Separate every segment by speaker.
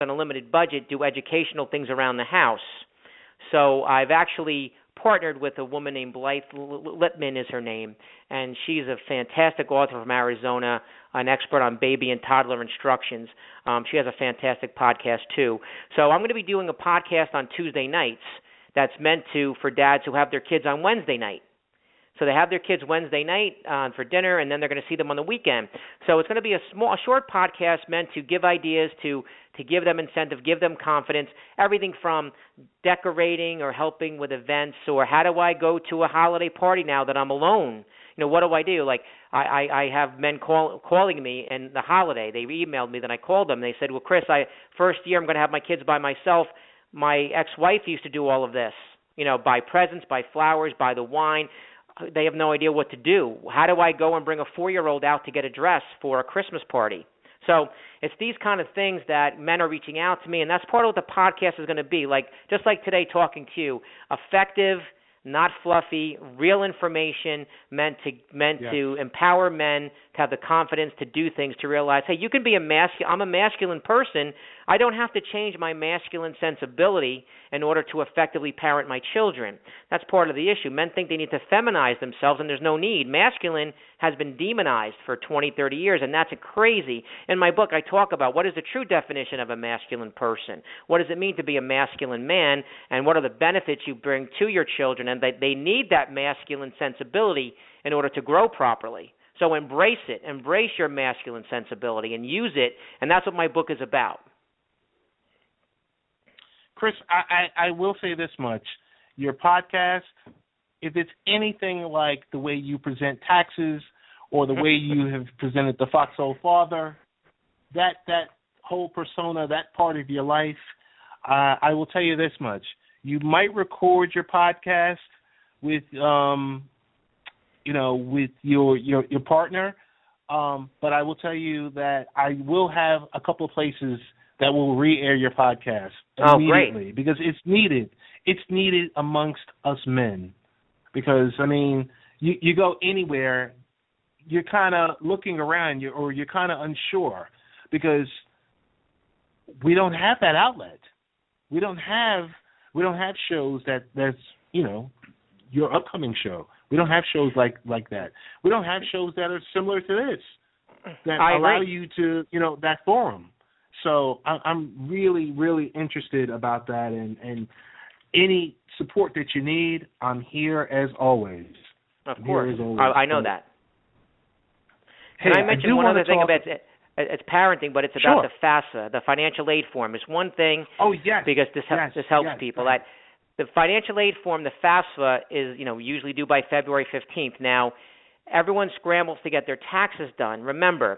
Speaker 1: on a limited budget, do educational things around the house. So I've actually partnered with a woman named Blythe Lippman is her name, and she's a fantastic author from Arizona, an expert on baby and toddler instructions. She has a fantastic podcast too. So I'm going to be doing a podcast on Tuesday nights that's meant for dads who have their kids on Wednesday night. So they have their kids Wednesday night for dinner, and then they're going to see them on the weekend. So it's going to be a short podcast meant to give ideas, to give them incentive, give them confidence, everything from decorating or helping with events, or how do I go to a holiday party now that I'm alone? What do I do? Like I have men calling me in the holiday. They emailed me, then I called them. They said, well, Chris, first year I'm going to have my kids by myself. My ex-wife used to do all of this, buy presents, buy flowers, buy the wine. They have no idea what to do. How do I go and bring a 4-year-old out to get a dress for a Christmas party? So it's these kind of things that men are reaching out to me, and that's part of what the podcast is going to be. Just like today talking to you, effective, not fluffy, real information meant to empower men to have the confidence to do things, to realize, hey, you can be I'm a masculine person. I don't have to change my masculine sensibility in order to effectively parent my children. That's part of the issue. Men think they need to feminize themselves, and there's no need. Masculine has been demonized for 20, 30 years, and that's crazy. In my book, I talk about what is the true definition of a masculine person. What does it mean to be a masculine man, and what are the benefits you bring to your children, and that they need that masculine sensibility in order to grow properly. So embrace it. Embrace your masculine sensibility and use it, and that's what my book is about.
Speaker 2: Chris, I will say this much. Your podcast, if it's anything like the way you present taxes or the way you have presented the Foxhole Father, that whole persona, that part of your life, I will tell you this much. You might record your podcast with with your partner, but I will tell you that I will have a couple of places that will re-air your podcast immediately because it's needed. It's needed amongst us men because, you go anywhere, you're kind of looking around or you're kind of unsure because we don't have that outlet. We don't have shows that's your upcoming show. We don't have shows like that. We don't have shows that are similar to this that allow you to that forum. So I'm really, really interested about that, and any support that you need, I'm here as always.
Speaker 1: Of course. I know that. Can I mention one other thing about it? It's parenting, but it's about the FAFSA, the financial aid form. It's one thing because this helps people. That the financial aid form, the FAFSA, is usually due by February 15th. Now, everyone scrambles to get their taxes done. Remember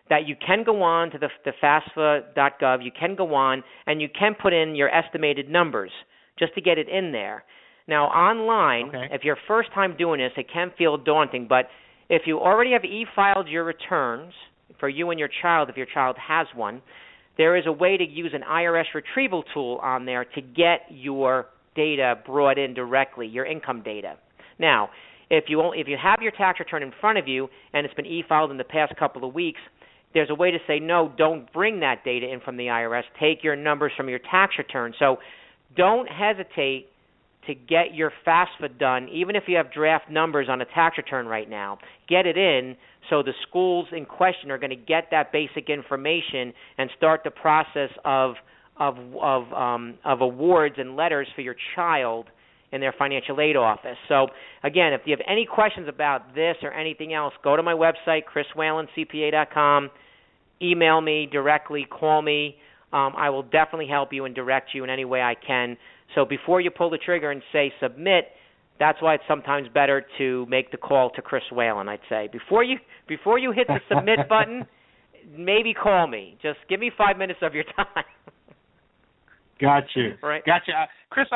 Speaker 1: that you can go on to the FAFSA.gov, you can go on, and you can put in your estimated numbers just to get it in there. Now, online, if you're first time doing this, it can feel daunting, but if you already have e-filed your returns for you and your child, if your child has one, there is a way to use an IRS retrieval tool on there to get your data brought in directly, your income data. Now, if you have your tax return in front of you and it's been e-filed in the past couple of weeks, there's a way to say, no, don't bring that data in from the IRS. Take your numbers from your tax return. So don't hesitate to get your FAFSA done, even if you have draft numbers on a tax return right now. Get it in so the schools in question are going to get that basic information and start the process of awards and letters for your child in their financial aid office. So, again, if you have any questions about this or anything else, go to my website, chriswhalencpa.com, email me directly, call me. I will definitely help you and direct you in any way I can. So before you pull the trigger and say submit, that's why it's sometimes better to make the call to Chris Whalen, I'd say. Before you hit the submit button, maybe call me. Just give me 5 minutes of your time.
Speaker 2: Got you.
Speaker 1: Right.
Speaker 2: Got you. Chris,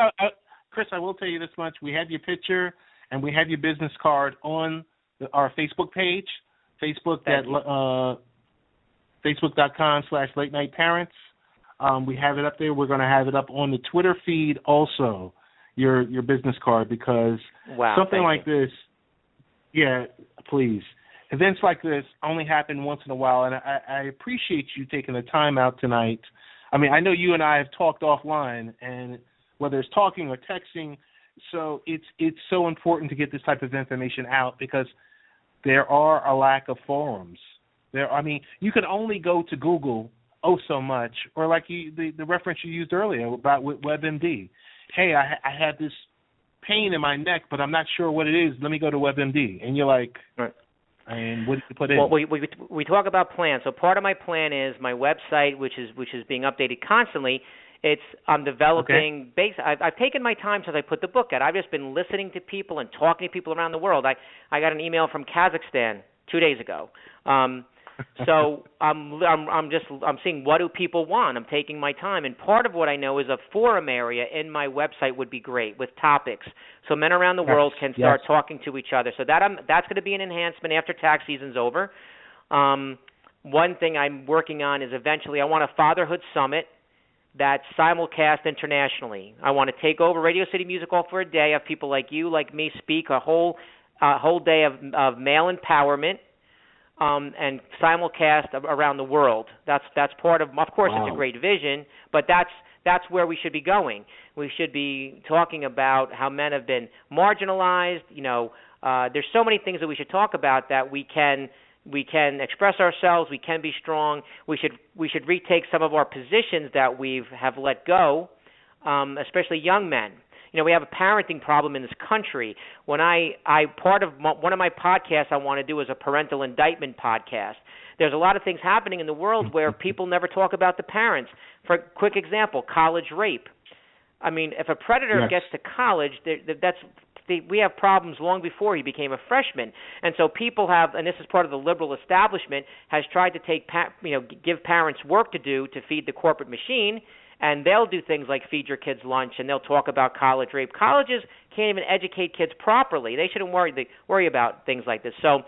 Speaker 2: I will tell you this much. We have your picture and we have your business card on our Facebook page, Facebook.com/Late Night Parents. We have it up there. We're going to have it up on the Twitter feed also, your business card, because something like this, please. Events like this only happen once in a while, and I appreciate you taking the time out tonight I mean, I know you and I have talked offline, and whether it's talking or texting, so it's so important to get this type of information out because there are a lack of forums. I mean, you can only go to Google so much, or like the reference you used earlier about WebMD. Hey, I have this pain in my neck, but I'm not sure what it is. Let me go to WebMD, and you're like,
Speaker 1: right.
Speaker 2: And what did you put in?
Speaker 1: Well, we talk about plans. So part of my plan is my website, which is being updated constantly. I'm developing. I've taken my time since I put the book out. I've just been listening to people and talking to people around the world. I got an email from Kazakhstan 2 days ago. So I'm seeing what do people want. I'm taking my time, and part of what I know is a forum area in my website would be great with topics, so men around the world can start talking to each other. So that's going to be an enhancement after tax season's over. One thing I'm working on is eventually I want a FatherHood summit that's simulcast internationally. I want to take over Radio City Music Hall for a day, have people like you, like me, speak a whole day of male empowerment. And simulcast around the world. That's part of course, It's a great vision, but that's where we should be going. We should be talking about how men have been marginalized. There's so many things that we should talk about that we can express ourselves. We can be strong. We should retake some of our positions that have let go, especially young men. We have a parenting problem in this country. When one of my podcasts I want to do is a parental indictment podcast. There's a lot of things happening in the world where people never talk about the parents. For a quick example, college rape. I mean, if a predator gets to college, we have problems long before he became a freshman. And so people have, and this is part of the liberal establishment, has tried to give parents work to do to feed the corporate machine. And they'll do things like feed your kids lunch, and they'll talk about college rape. Colleges can't even educate kids properly. They shouldn't worry about things like this. So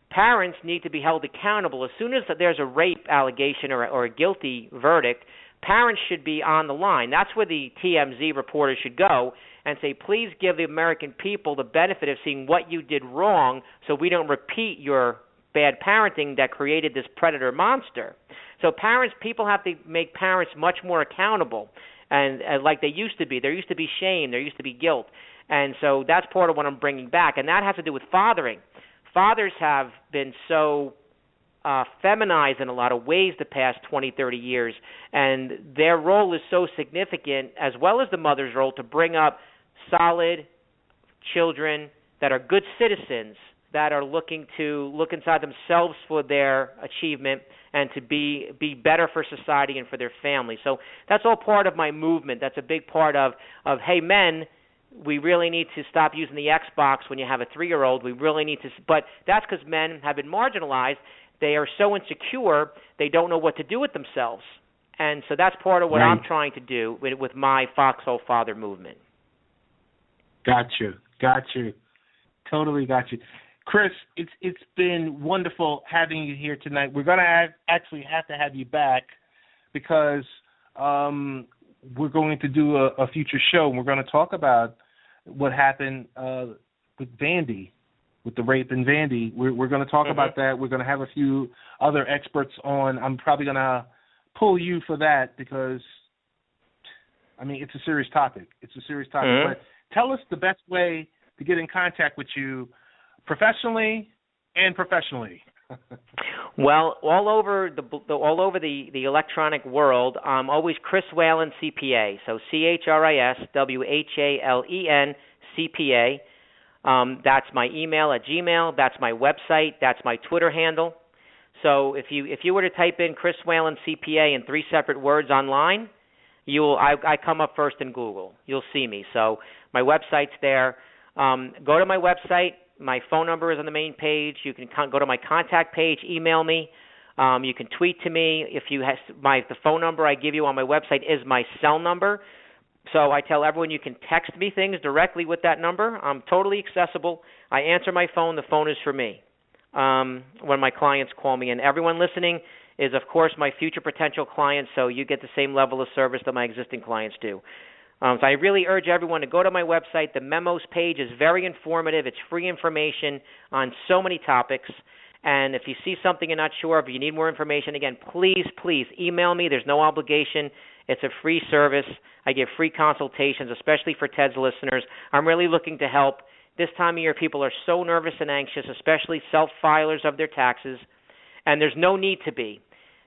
Speaker 1: parents need to be held accountable. As soon as there's a rape allegation or a guilty verdict, parents should be on the line. That's where the TMZ reporters should go and say, please give the American people the benefit of seeing what you did wrong so we don't repeat your bad parenting that created this predator monster. So people have to make parents much more accountable, and like they used to be. There used to be shame. There used to be guilt. And so that's part of what I'm bringing back, and that has to do with fathering. Fathers have been so feminized in a lot of ways the past 20, 30 years, and their role is so significant, as well as the mother's role, to bring up solid children that are good citizens, that are looking to look inside themselves for their achievement and to be better for society and for their family. So that's all part of my movement. That's a big part of hey, men, we really need to stop using the Xbox when you have a 3-year-old. We really need to, but that's because men have been marginalized. They are so insecure, they don't know what to do with themselves. And so that's part of what I'm trying to do with my Foxhole Father movement.
Speaker 2: Got you. Totally got you. Chris, it's been wonderful having you here tonight. We're going to actually have to have you back because we're going to do a future show, and we're going to talk about what happened with Vandy, with the rape in Vandy. We're going to talk about that. We're going to have a few other experts on. I'm probably going to pull you for that because, I mean, it's a serious topic. But tell us the best way to get in contact with you professionally and professionally.
Speaker 1: Well, all over the electronic world, I'm always Chris Whalen CPA. So ChrisWhalen CPA. That's my email at Gmail. That's my website. That's my Twitter handle. So if you were to type in Chris Whalen CPA in 3 separate words online, I come up first in Google. You'll see me. So my website's there. Go to my website. My phone number is on the main page. You can go to my contact page, email me. You can tweet to me. If the phone number I give you on my website is my cell number. So I tell everyone you can text me things directly with that number. I'm totally accessible. I answer my phone. The phone is for me when my clients call me. And everyone listening is, of course, my future potential clients, so you get the same level of service that my existing clients do. So I really urge everyone to go to my website. The memos page is very informative. It's free information on so many topics. And if you see something you're not sure of, if you need more information, again, please email me. There's no obligation. It's a free service. I give free consultations, especially for Ted's listeners. I'm really looking to help. This time of year, people are so nervous and anxious, especially self-filers of their taxes, and there's no need to be.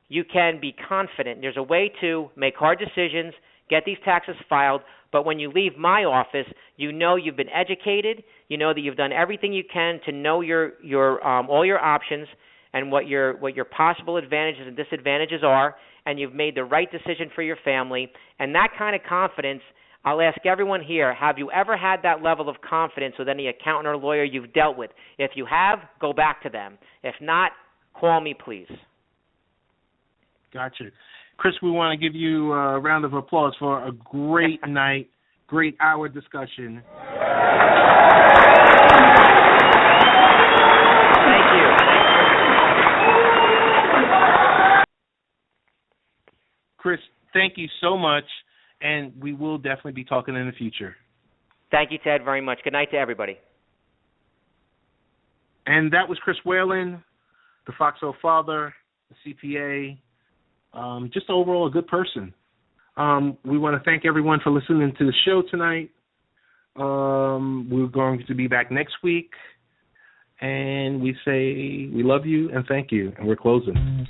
Speaker 1: You can be confident. There's a way to make hard decisions, get these taxes filed, but when you leave my office, you know you've been educated, you know that you've done everything you can to know your all your options and what your possible advantages and disadvantages are, and you've made the right decision for your family. And that kind of confidence, I'll ask everyone here, have you ever had that level of confidence with any accountant or lawyer you've dealt with? If you have, go back to them. If not, call me, please.
Speaker 2: Gotcha. Chris, we want to give you a round of applause for a great night, great hour discussion.
Speaker 1: Thank you.
Speaker 2: Chris, thank you so much, and we will definitely be talking in the future.
Speaker 1: Thank you, Ted, very much. Good night to everybody.
Speaker 2: And that was Chris Whalen, the Foxhole father, the CPA, just overall a good person. We want to thank everyone for listening to the show tonight. We're going to be back next week, and we say we love you and thank you, and we're closing.